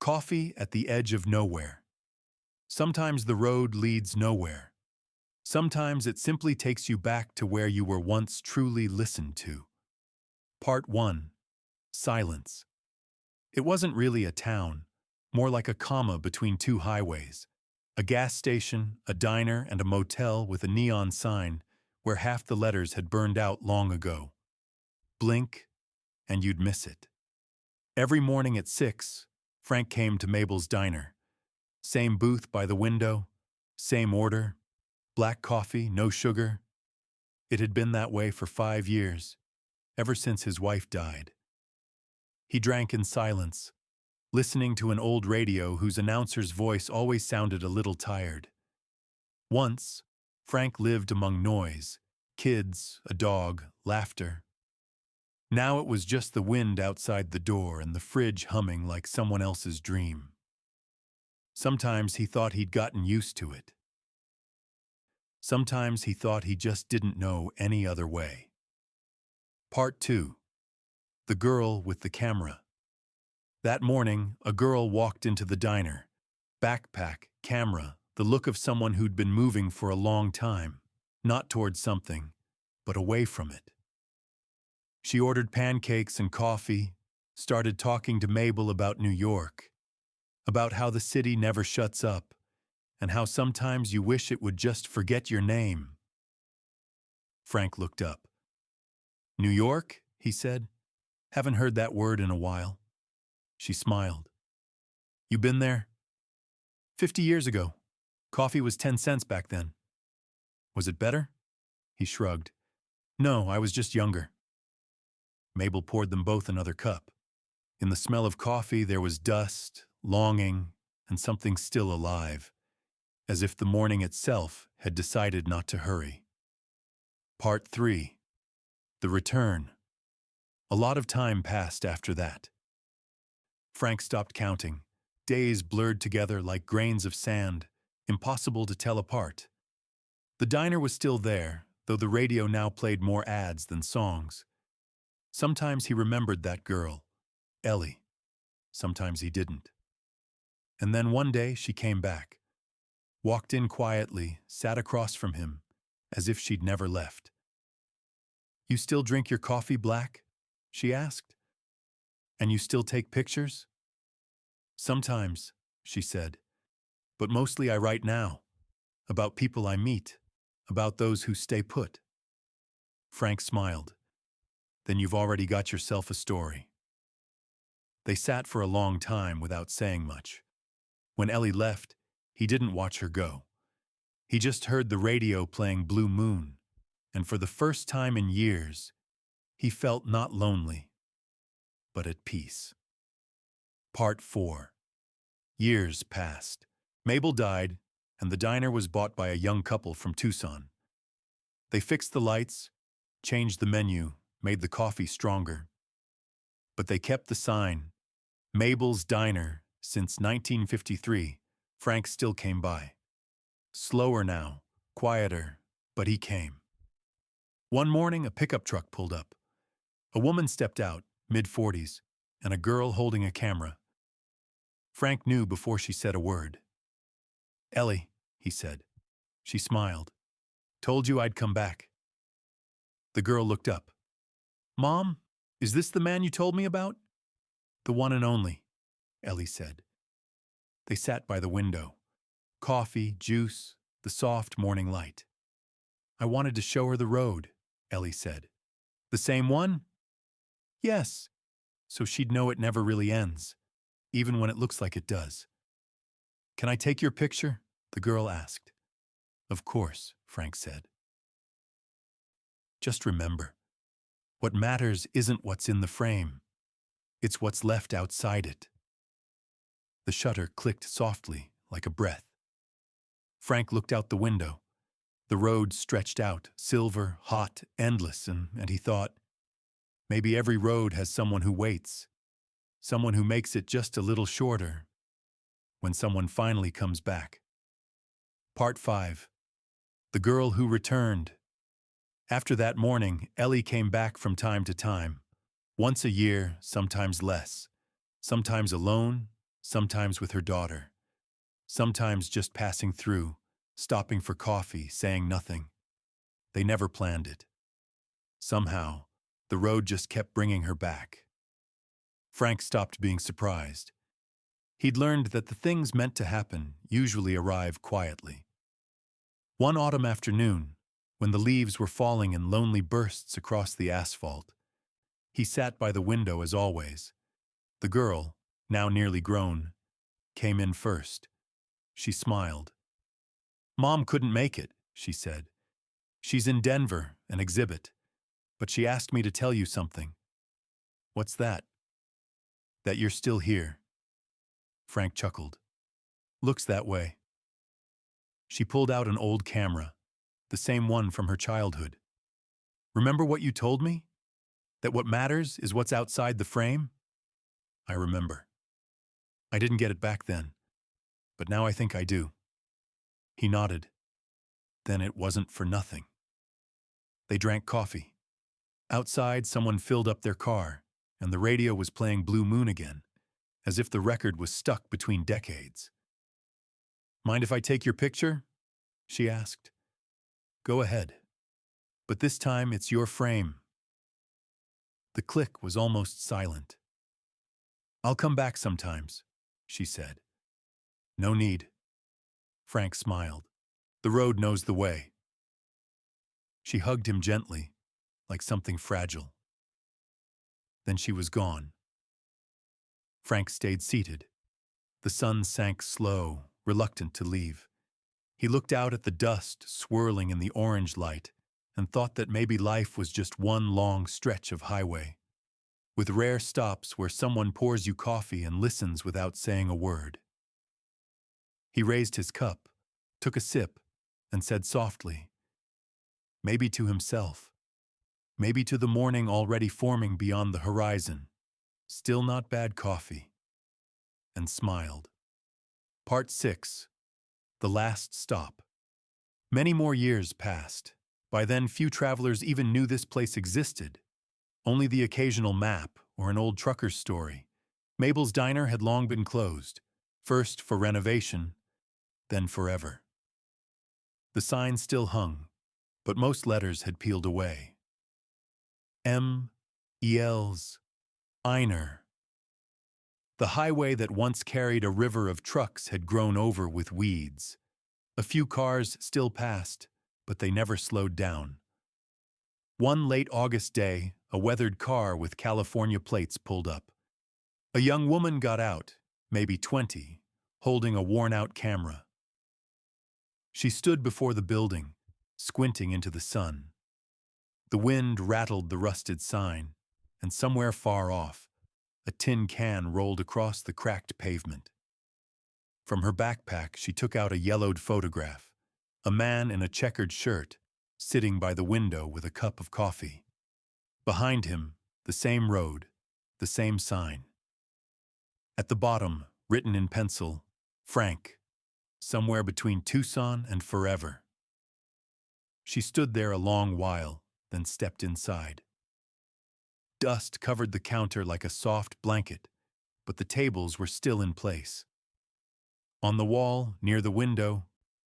Coffee at the edge of nowhere. Sometimes the road leads nowhere. Sometimes it simply takes you back to where you were once truly listened to. Part 1. Silence. It wasn't really a town, more like a comma between two highways. A gas station, a diner, and a motel with a neon sign where half the letters had burned out long ago. Blink, and you'd miss it. Every morning at 6, Frank came to Mabel's diner. Same booth by the window, same order, black coffee, no sugar. It had been that way for 5 years, ever since his wife died. He drank in silence, listening to an old radio whose announcer's voice always sounded a little tired. Once, Frank lived among noise, kids, a dog, laughter. Now it was just the wind outside the door and the fridge humming like someone else's dream. Sometimes he thought he'd gotten used to it. Sometimes he thought he just didn't know any other way. Part 2. The girl with the camera. That morning, a girl walked into the diner. Backpack, camera, the look of someone who'd been moving for a long time, not towards something, but away from it. She ordered pancakes and coffee, started talking to Mabel about New York, about how the city never shuts up, and how sometimes you wish it would just forget your name. Frank looked up. New York, he said. Haven't heard that word in a while. She smiled. You been there? 50 years ago. Coffee was 10 cents back then. Was it better? He shrugged. No, I was just younger. Mabel poured them both another cup. In the smell of coffee there was dust, longing, and something still alive, as if the morning itself had decided not to hurry. Part 3. The return. A lot of time passed after that. Frank stopped counting. Days blurred together like grains of sand, impossible to tell apart. The diner was still there, though the radio now played more ads than songs. Sometimes he remembered that girl, Ellie. Sometimes he didn't. And then one day she came back. Walked in quietly, sat across from him, as if she'd never left. You still drink your coffee black? She asked. And you still take pictures? Sometimes, she said. But mostly I write now. About people I meet. About those who stay put. Frank smiled. Then you've already got yourself a story. They sat for a long time without saying much. When Ellie left, he didn't watch her go. He just heard the radio playing Blue Moon, and for the first time in years, he felt not lonely, but at peace. Part 4. Years passed. Mabel died, and the diner was bought by a young couple from Tucson. They fixed the lights, changed the menu, made the coffee stronger. But they kept the sign, Mabel's Diner, since 1953. Frank still came by. Slower now, quieter, but he came. One morning, a pickup truck pulled up. A woman stepped out, mid-40s, and a girl holding a camera. Frank knew before she said a word. Ellie, he said. She smiled. Told you I'd come back. The girl looked up. Mom, is this the man you told me about? The one and only, Ellie said. They sat by the window. Coffee, juice, the soft morning light. I wanted to show her the road, Ellie said. The same one? Yes, so she'd know it never really ends, even when it looks like it does. Can I take your picture? The girl asked. Of course, Frank said. Just remember, what matters isn't what's in the frame. It's what's left outside it. The shutter clicked softly, like a breath. Frank looked out the window. The road stretched out, silver, hot, endless, and he thought, maybe every road has someone who waits, someone who makes it just a little shorter, when someone finally comes back. Part 5. The girl who returned. After that morning, Ellie came back from time to time. Once a year, sometimes less. Sometimes alone, sometimes with her daughter, sometimes just passing through, stopping for coffee, saying nothing. They never planned it. Somehow, the road just kept bringing her back. Frank stopped being surprised. He'd learned that the things meant to happen usually arrive quietly. One autumn afternoon, when the leaves were falling in lonely bursts across the asphalt, he sat by the window as always. The girl, now nearly grown, came in first. She smiled. "Mom couldn't make it," she said. "She's in Denver, an exhibit. But she asked me to tell you something." "What's that?" "That you're still here." Frank chuckled. "Looks that way." She pulled out an old camera, the same one from her childhood. "Remember what you told me? That what matters is what's outside the frame?" "I remember. I didn't get it back then, but now I think I do." He nodded. Then it wasn't for nothing. They drank coffee. Outside, someone filled up their car, and the radio was playing Blue Moon again, as if the record was stuck between decades. "Mind if I take your picture?" she asked. "Go ahead. But this time it's your frame." The click was almost silent. "I'll come back sometimes," she said. "No need." Frank smiled. "The road knows the way." She hugged him gently, like something fragile. Then she was gone. Frank stayed seated. The sun sank slow, reluctant to leave. He looked out at the dust swirling in the orange light and thought that maybe life was just one long stretch of highway, with rare stops where someone pours you coffee and listens without saying a word. He raised his cup, took a sip, and said softly, maybe to himself, maybe to the morning already forming beyond the horizon, "Still not bad coffee," and smiled. Part 6. The Last Stop. Many more years passed. By then, few travelers even knew this place existed. Only the occasional map or an old trucker's story. Mabel's Diner had long been closed, first for renovation, then forever. The sign still hung, but most letters had peeled away. El's Einer. The highway that once carried a river of trucks had grown over with weeds. A few cars still passed, but they never slowed down. One late August day, a weathered car with California plates pulled up. A young woman got out, maybe 20, holding a worn-out camera. She stood before the building, squinting into the sun. The wind rattled the rusted sign, and somewhere far off, a tin can rolled across the cracked pavement. From her backpack, she took out a yellowed photograph, a man in a checkered shirt, sitting by the window with a cup of coffee. Behind him, the same road, the same sign. At the bottom, written in pencil, Frank, somewhere between Tucson and forever. She stood there a long while, then stepped inside. Dust covered the counter like a soft blanket, but the tables were still in place. On the wall, near the window,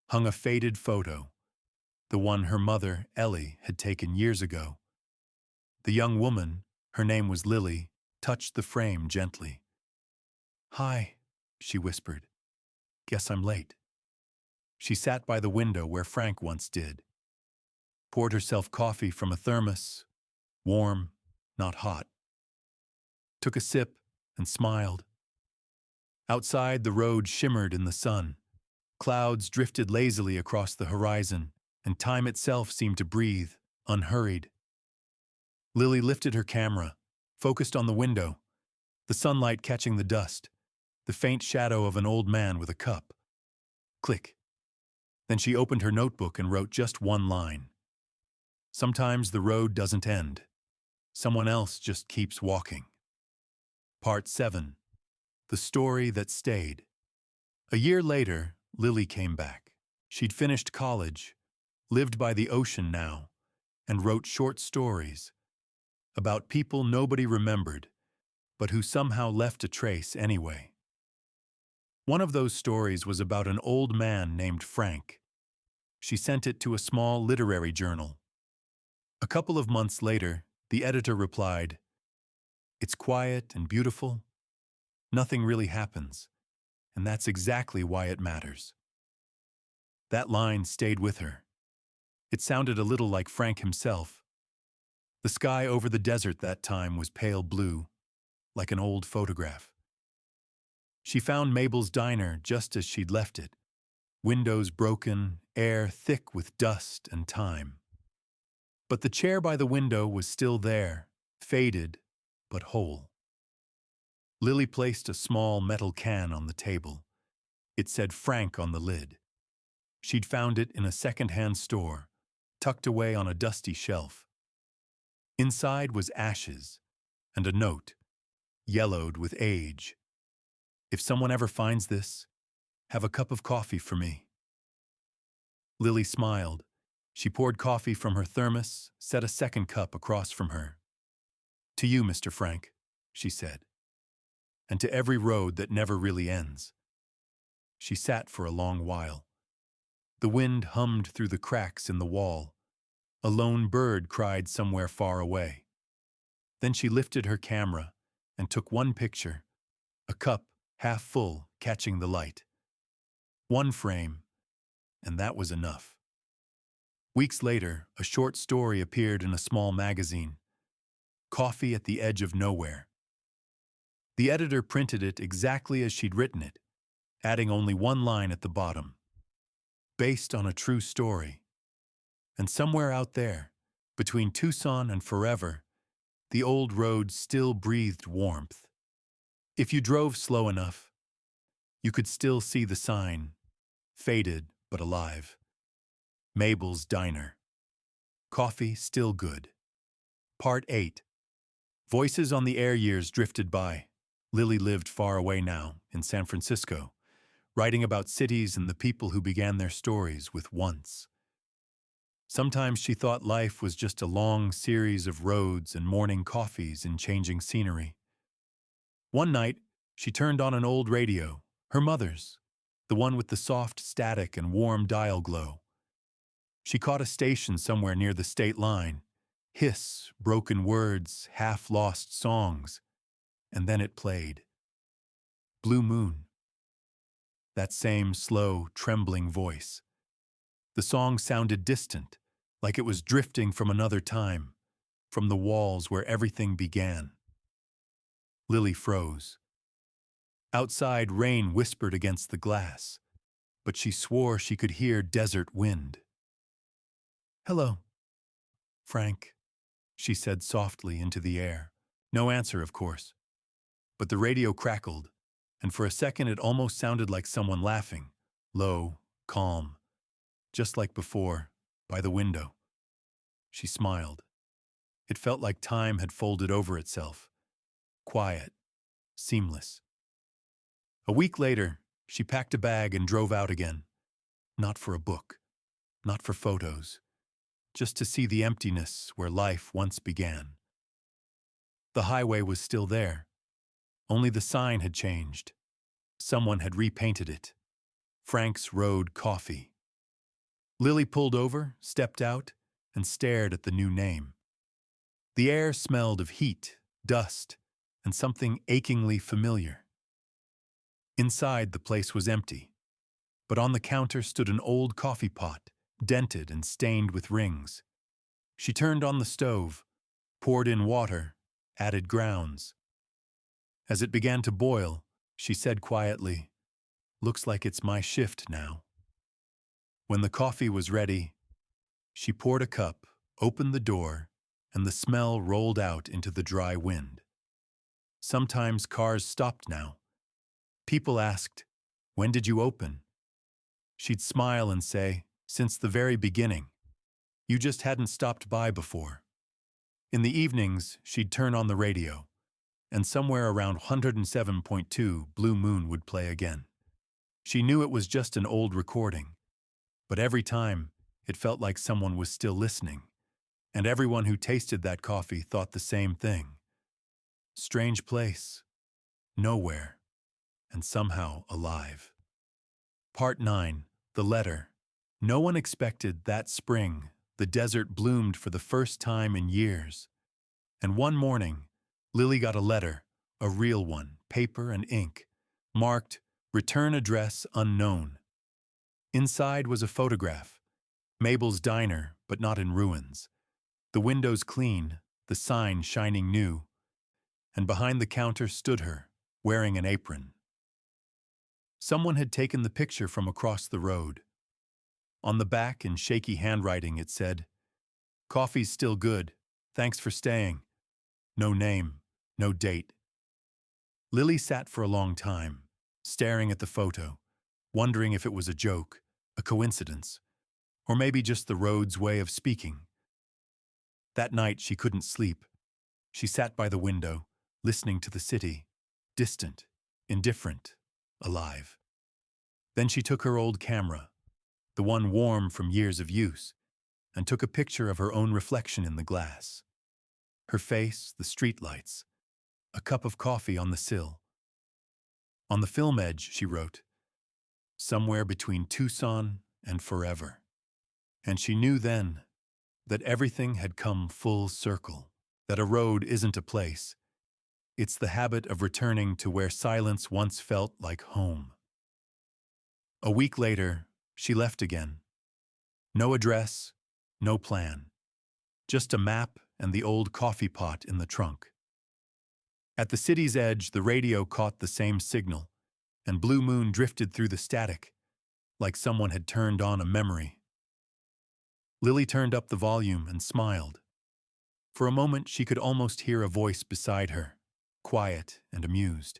hung a faded photo, the one her mother, Ellie, had taken years ago. The young woman, her name was Lily, touched the frame gently. "Hi," she whispered. "Guess I'm late." She sat by the window where Frank once did. Poured herself coffee from a thermos, warm, not hot. Took a sip and smiled. Outside, the road shimmered in the sun. Clouds drifted lazily across the horizon, and time itself seemed to breathe, unhurried. Lily lifted her camera, focused on the window, the sunlight catching the dust, the faint shadow of an old man with a cup. Click. Then she opened her notebook and wrote just one line. "Sometimes the road doesn't end. Someone else just keeps walking." Part 7. The Story That Stayed. A year later, Lily came back. She'd finished college, lived by the ocean now, and wrote short stories about people nobody remembered, but who somehow left a trace anyway. One of those stories was about an old man named Frank. She sent it to a small literary journal. A couple of months later, the editor replied, "It's quiet and beautiful. Nothing really happens, and that's exactly why it matters." That line stayed with her. It sounded a little like Frank himself. The sky over the desert that time was pale blue, like an old photograph. She found Mabel's diner just as she'd left it. Windows broken, air thick with dust and time. But the chair by the window was still there, faded but whole. Lily placed a small metal can on the table. It said Frank on the lid. She'd found it in a second-hand store, tucked away on a dusty shelf. Inside was ashes and a note, yellowed with age. "If someone ever finds this, have a cup of coffee for me." Lily smiled. She poured coffee from her thermos, set a second cup across from her. "To you, Mr. Frank," she said, "and to every road that never really ends." She sat for a long while. The wind hummed through the cracks in the wall. A lone bird cried somewhere far away. Then she lifted her camera and took one picture, a cup half full catching the light. One frame, and that was enough. Weeks later, a short story appeared in a small magazine, "Coffee at the Edge of Nowhere." The editor printed it exactly as she'd written it, adding only one line at the bottom. "Based on a true story." And somewhere out there, between Tucson and forever, the old road still breathed warmth. If you drove slow enough, you could still see the sign, faded but alive. Mabel's Diner. Coffee still good. Part 8. Voices on the air years drifted by. Lily lived far away now, in San Francisco, writing about cities and the people who began their stories with once. Sometimes she thought life was just a long series of roads and morning coffees and changing scenery. One night, she turned on an old radio, her mother's, the one with the soft static and warm dial glow. She caught a station somewhere near the state line. Hiss, broken words, half-lost songs. And then it played. Blue Moon. That same slow, trembling voice. The song sounded distant, like it was drifting from another time, from the walls where everything began. Lily froze. Outside, rain whispered against the glass, but she swore she could hear desert wind. "Hello, Frank," she said softly into the air. No answer, of course. But the radio crackled, and for a second it almost sounded like someone laughing, low, calm, just like before, by the window. She smiled. It felt like time had folded over itself. Quiet, seamless. A week later, she packed a bag and drove out again. Not for a book, not for photos, just to see the emptiness where life once began. The highway was still there. Only the sign had changed. Someone had repainted it. Frank's Road Coffee. Lily pulled over, stepped out, and stared at the new name. The air smelled of heat, dust, and something achingly familiar. Inside, the place was empty, but on the counter stood an old coffee pot, dented and stained with rings. She turned on the stove, poured in water, added grounds. As it began to boil, she said quietly, "Looks like it's my shift now." When the coffee was ready, she poured a cup, opened the door, and the smell rolled out into the dry wind. Sometimes cars stopped now. People asked, "When did you open?" She'd smile and say, "Since the very beginning. You just hadn't stopped by before." In the evenings, she'd turn on the radio, and somewhere around 107.2, Blue Moon would play again. She knew it was just an old recording, but every time, it felt like someone was still listening, and everyone who tasted that coffee thought the same thing. Strange place, nowhere, and somehow alive. Part 9. The Letter. No one expected that spring the desert bloomed for the first time in years. And one morning, Lily got a letter, a real one, paper and ink, marked "Return Address Unknown." Inside was a photograph, Mabel's diner, but not in ruins. The windows clean, the sign shining new, and behind the counter stood her, wearing an apron. Someone had taken the picture from across the road. On the back, in shaky handwriting, it said, "Coffee's still good. Thanks for staying." No name, no date. Lily sat for a long time, staring at the photo, wondering if it was a joke, a coincidence, or maybe just the road's way of speaking. That night she couldn't sleep. She sat by the window, listening to the city, distant, indifferent, alive. Then she took her old camera, the one warm from years of use, and took a picture of her own reflection in the glass. Her face, the streetlights, a cup of coffee on the sill. On the film edge, she wrote, "Somewhere between Tucson and forever." And she knew then that everything had come full circle, that a road isn't a place. It's the habit of returning to where silence once felt like home. A week later, she left again. No address, no plan. Just a map and the old coffee pot in the trunk. At the city's edge, the radio caught the same signal, and Blue Moon drifted through the static, like someone had turned on a memory. Lily turned up the volume and smiled. For a moment, she could almost hear a voice beside her, quiet and amused.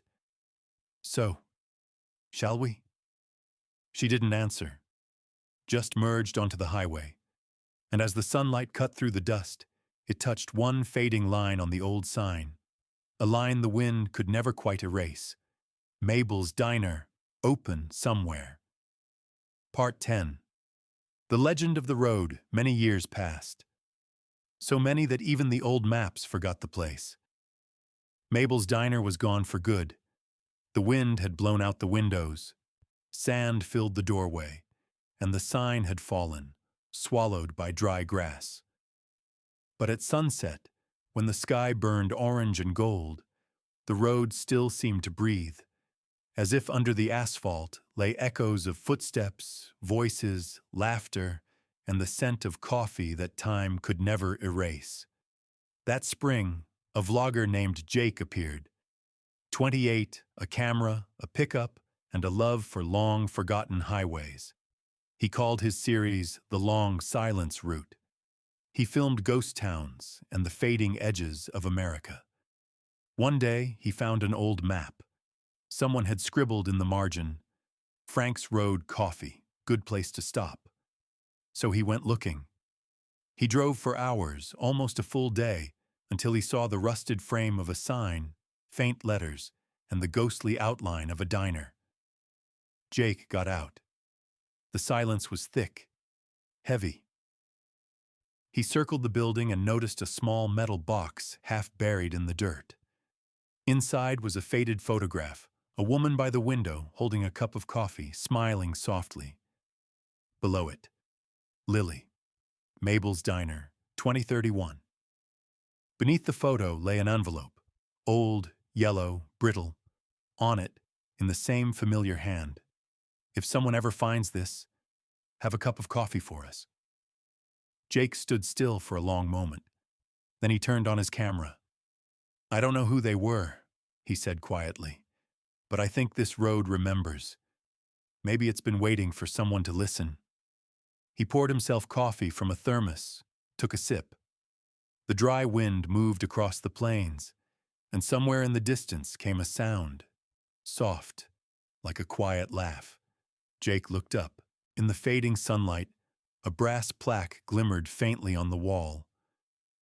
"So, shall we?" She didn't answer, just merged onto the highway, and as the sunlight cut through the dust, it touched one fading line on the old sign, a line the wind could never quite erase. Mabel's Diner, open somewhere. Part 10. The legend of the road, many years passed. So many that even the old maps forgot the place. Mabel's Diner was gone for good. The wind had blown out the windows. Sand filled the doorway, and the sign had fallen, swallowed by dry grass. But at sunset, when the sky burned orange and gold, the road still seemed to breathe, as if under the asphalt lay echoes of footsteps, voices, laughter, and the scent of coffee that time could never erase. That spring, a vlogger named Jake appeared. 28, a camera, a pickup, and a love for long-forgotten highways. He called his series The Long Silence Route. He filmed ghost towns and the fading edges of America. One day, he found an old map. Someone had scribbled in the margin, "Frank's Road Coffee, good place to stop." So he went looking. He drove for hours, almost a full day, until he saw the rusted frame of a sign, faint letters, and the ghostly outline of a diner. Jake got out. The silence was thick, heavy. He circled the building and noticed a small metal box half buried in the dirt. Inside was a faded photograph, a woman by the window holding a cup of coffee, smiling softly. Below it, Lily, Mabel's Diner, 2031. Beneath the photo lay an envelope, old, yellow, brittle. On it, in the same familiar hand, "If someone ever finds this, have a cup of coffee for us." Jake stood still for a long moment. Then he turned on his camera. "I don't know who they were," he said quietly, "but I think this road remembers. Maybe it's been waiting for someone to listen." He poured himself coffee from a thermos, took a sip. The dry wind moved across the plains, and somewhere in the distance came a sound, soft, like a quiet laugh. Jake looked up. In the fading sunlight, a brass plaque glimmered faintly on the wall,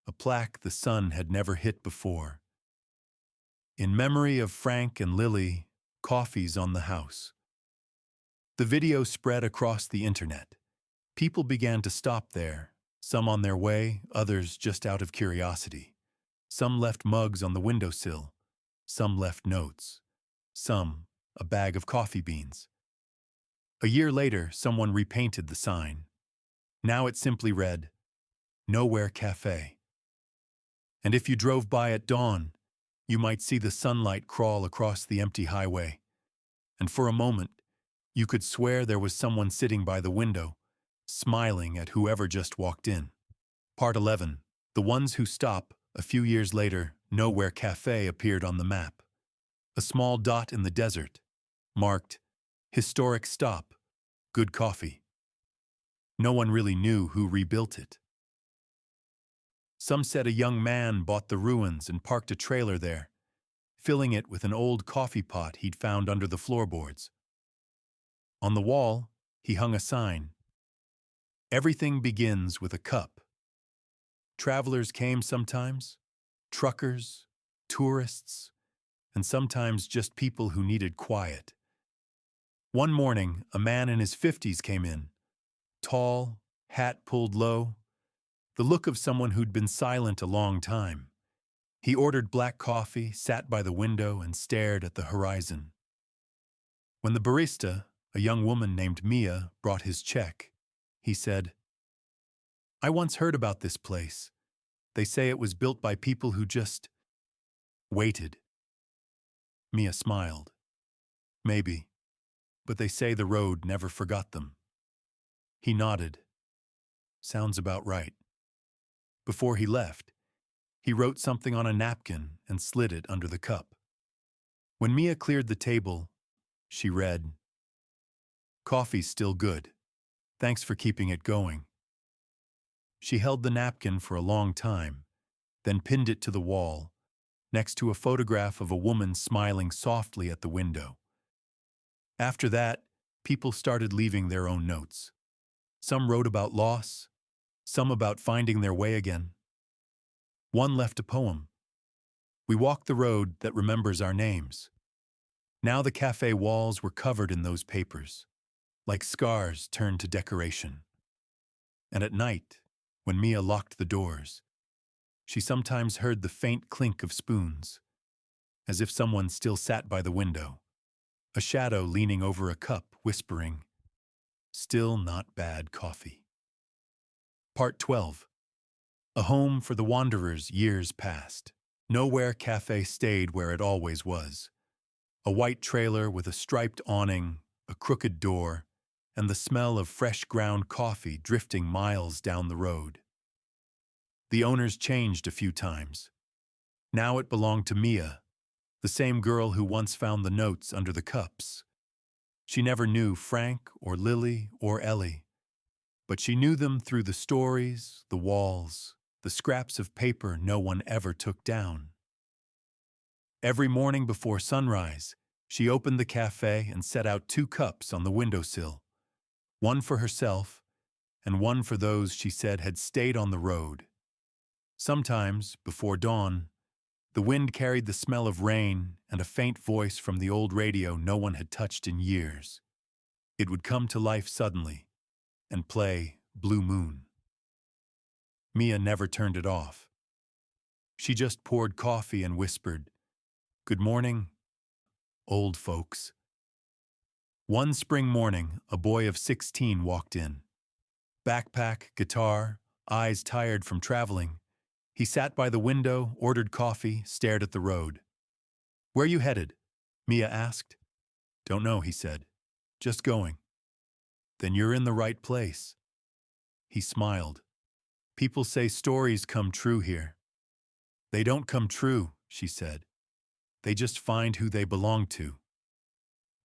a plaque the sun had never hit before. "In memory of Frank and Lily, coffee's on the house." The video spread across the internet. People began to stop there, some on their way, others just out of curiosity. Some left mugs on the windowsill, some left notes, some a bag of coffee beans. A year later, someone repainted the sign. Now it simply read, Nowhere Café. And if you drove by at dawn, you might see the sunlight crawl across the empty highway. And for a moment, you could swear there was someone sitting by the window, smiling at whoever just walked in. Part 11. The Ones Who Stop. A few years later, Nowhere Café appeared on the map. A small dot in the desert, marked, Historic Stop, Good Coffee. No one really knew who rebuilt it. Some said a young man bought the ruins and parked a trailer there, filling it with an old coffee pot he'd found under the floorboards. On the wall, he hung a sign. Everything begins with a cup. Travelers came sometimes, truckers, tourists, and sometimes just people who needed quiet. One morning, a man in his 50s came in, tall, hat pulled low, the look of someone who'd been silent a long time. He ordered black coffee, sat by the window, and stared at the horizon. When the barista, a young woman named Mia, brought his check, he said, I once heard about this place. They say it was built by people who just waited. Mia smiled. Maybe, but they say the road never forgot them. He nodded. Sounds about right. Before he left, he wrote something on a napkin and slid it under the cup. When Mia cleared the table, she read, Coffee's still good. Thanks for keeping it going. She held the napkin for a long time, then pinned it to the wall, next to a photograph of a woman smiling softly at the window. After that, people started leaving their own notes. Some wrote about loss, some about finding their way again. One left a poem. We walked the road that remembers our names. Now the cafe walls were covered in those papers, like scars turned to decoration. And at night, when Mia locked the doors, she sometimes heard the faint clink of spoons, as if someone still sat by the window, a shadow leaning over a cup, whispering, Still not bad coffee. Part 12. A home for the wanderers years past. Nowhere Café stayed where it always was. A white trailer with a striped awning, a crooked door, and the smell of fresh ground coffee drifting miles down the road. The owners changed a few times. Now it belonged to Mia, the same girl who once found the notes under the cups. She never knew Frank or Lily or Ellie, but she knew them through the stories, the walls, the scraps of paper no one ever took down. Every morning before sunrise, she opened the cafe and set out 2 cups on the windowsill, one for herself and one for those she said had stayed on the road. Sometimes, before dawn, the wind carried the smell of rain and a faint voice from the old radio no one had touched in years. It would come to life suddenly and play Blue Moon. Mia never turned it off. She just poured coffee and whispered, Good morning, old folks. One spring morning, a boy of 16 walked in. Backpack, guitar, eyes tired from traveling. He sat by the window, ordered coffee, stared at the road. Where you headed? Mia asked. Don't know, he said. Just going. Then you're in the right place. He smiled. People say stories come true here. They don't come true, she said. They just find who they belong to.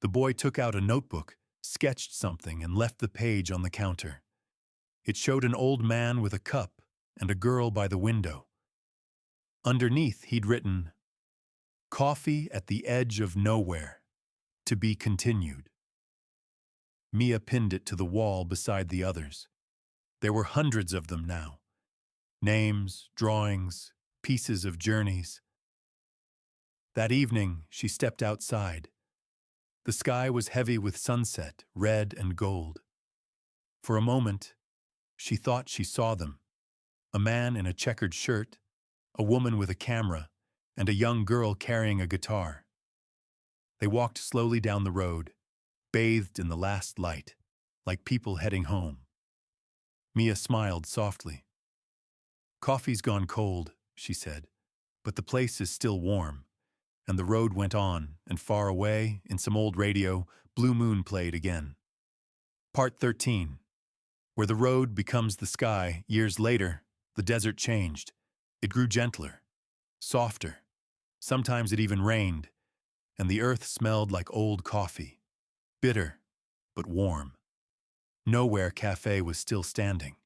The boy took out a notebook, sketched something, and left the page on the counter. It showed an old man with a cup and a girl by the window. Underneath, he'd written, Coffee at the edge of nowhere, to be continued. Mia pinned it to the wall beside the others. There were hundreds of them now. Names, drawings, pieces of journeys. That evening, she stepped outside. The sky was heavy with sunset, red and gold. For a moment, she thought she saw them. A man in a checkered shirt, a woman with a camera, and a young girl carrying a guitar. They walked slowly down the road, bathed in the last light, like people heading home. Mia smiled softly. "Coffee's gone cold," she said, "but the place is still warm." And the road went on, and far away, in some old radio, Blue Moon played again. Part 13. Where the road becomes the sky, years later, the desert changed. It grew gentler, softer. Sometimes it even rained, and the earth smelled like old coffee. Bitter, but warm. Nowhere Café was still standing.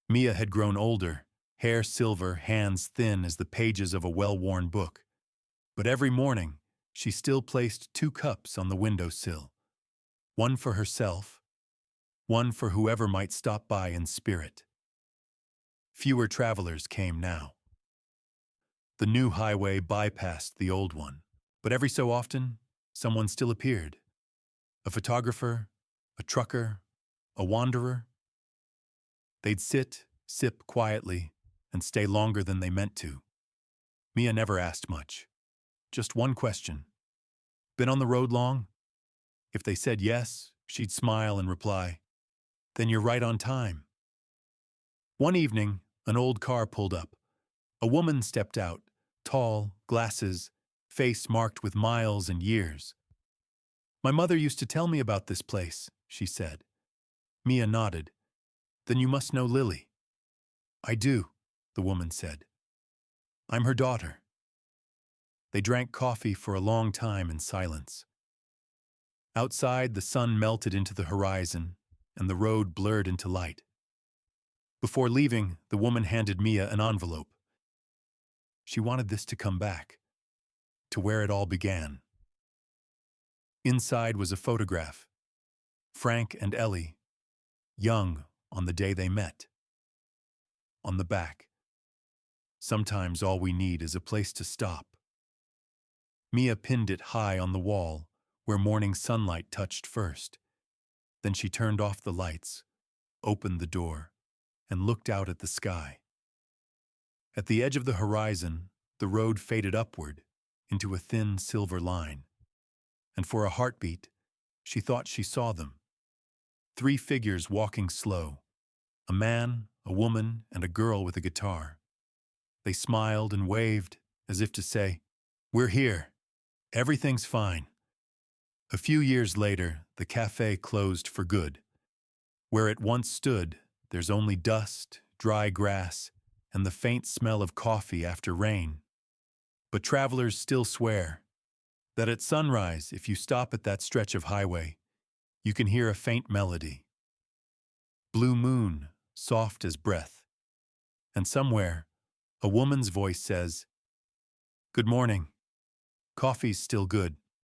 Mia had grown older, hair silver, hands thin as the pages of a well-worn book. But every morning, she still placed 2 cups on the windowsill. One for herself, one for whoever might stop by in spirit. Fewer travelers came now. The new highway bypassed the old one, but every so often, someone still appeared. A photographer, a trucker, a wanderer. They'd sit, sip quietly, and stay longer than they meant to. Mia never asked much. Just one question. "Been on the road long?" If they said yes, she'd smile and reply, "Then you're right on time." One evening, an old car pulled up. A woman stepped out, tall, glasses, face marked with miles and years. "My mother used to tell me about this place," she said. Mia nodded. "Then you must know Lily." "I do," the woman said. "I'm her daughter." They drank coffee for a long time in silence. Outside, the sun melted into the horizon, and the road blurred into light. Before leaving, the woman handed Mia an envelope. She wanted this to come back, to where it all began. Inside was a photograph. Frank and Ellie, young on the day they met. On the back, "Sometimes all we need is a place to stop." Mia pinned it high on the wall, where morning sunlight touched first. Then she turned off the lights, opened the door, and looked out at the sky. At the edge of the horizon, the road faded upward into a thin silver line. And for a heartbeat, she thought she saw them. 3 figures walking slow. A man, a woman, and a girl with a guitar. They smiled and waved, as if to say, "We're here. Everything's fine." A few years later, the café closed for good. Where it once stood, there's only dust, dry grass, and the faint smell of coffee after rain. But travelers still swear that at sunrise, if you stop at that stretch of highway, you can hear a faint melody. Blue moon, soft as breath. And somewhere, a woman's voice says, "Good morning. Coffee's still good."